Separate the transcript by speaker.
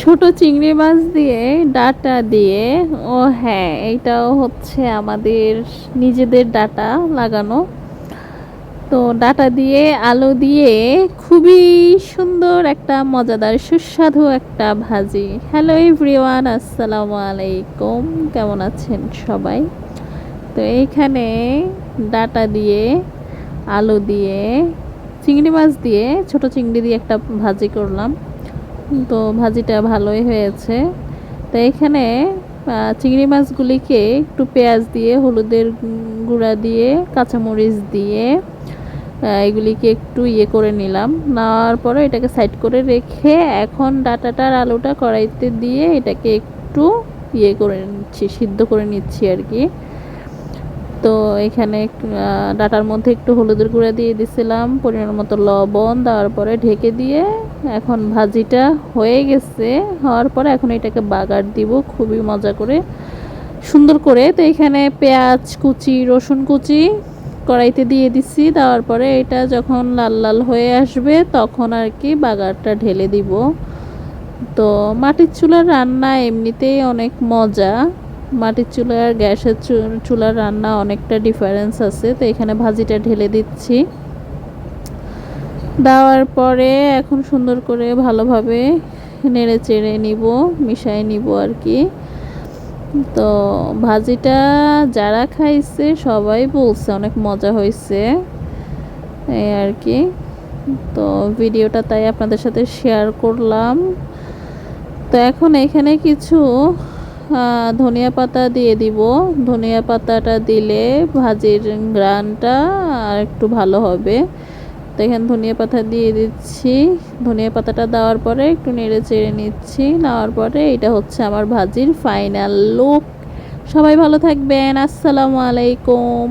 Speaker 1: ছোট চিংড়ি মাছ দিয়ে ডাঁটা দিয়ে। ও হ্যাঁ, এইটাও হচ্ছে আমাদের নিজেদের ডাঁটা লাগানো। তো ডাঁটা দিয়ে আলু দিয়ে খুবই সুন্দর একটা মজাদার সুস্বাদু একটা ভাজি। হ্যালো এভরিওয়ান, আসসালামু আলাইকুম। কেমন আছেন সবাই? তো এইখানে ডাঁটা দিয়ে আলু দিয়ে চিংড়ি মাছ দিয়ে, ছোট চিংড়ি দিয়ে একটা ভাজি করলাম। তো ভাজিটা ভালোই হয়েছে। তো এখানে চিংড়ি মাছগুলিকে একটু পেঁয়াজ দিয়ে, হলুদের গুঁড়া দিয়ে, কাঁচামরিচ দিয়ে এগুলিকে একটু করে নিলাম। নেওয়ার পরে এটাকে সাইড করে রেখে এখন ডাঁটাটার আলুটা কড়াইতে দিয়ে এটাকে একটু করে নিচ্ছি, সিদ্ধ করে নিচ্ছি আর কি। তো এখানে ডাঁটার মধ্যে একটু হলুদের গুঁড়া দিয়ে দিছিলাম, পরিমাণ মতো লবণ দেওয়ার পরে ঢেকে দিয়ে এখন ভাজিটা হয়ে গেছে। হওয়ার পরে এখন এটাকে বাগার দিব খুবই মজা করে, সুন্দর করে। তো এখানে পেঁয়াজ কুচি, রসুন কুচি কড়াইতে দিয়ে দিছি। দেওয়ার পরে এটা যখন লাল লাল হয়ে আসবে তখন আর কি বাগারটা ঢেলে দিব। তো মাটির চুলার রান্না এমনিতেই অনেক মজা। মাটির চুলা আর গ্যাসের চুলার রান্না অনেকটা ডিফারেন্স আছে। তো এখানে ভাজিটা ঢেলে দিচ্ছি। দেওয়ার পরে এখন সুন্দর করে ভালোভাবে নেড়ে চেড়ে নিব, মিশাই নিব আর কি। তো ভাজিটা যারা খাইছে সবাই বলছে অনেক মজা হয়েছে, এই আর কি। তো ভিডিওটা তাই আপনাদের সাথে শেয়ার করলাম। তো এখন এখানে কিছু ধনিয়া পাতা দিয়ে দিব। ধনিয়া পাতাটা দিলে ভাজির ঘ্রাণটা আর একটু ভালো হবে। তো এখানে ধনিয়া পাতা দিয়ে দিচ্ছি। ধনিয়া পাতাটা দেওয়ার পরে একটু নেড়ে চেড়ে নিচ্ছি। নেওয়ার পরে এটা হচ্ছে আমার ভাজির ফাইনাল লুক। সবাই ভালো থাকবেন, আসসালামু আলাইকুম।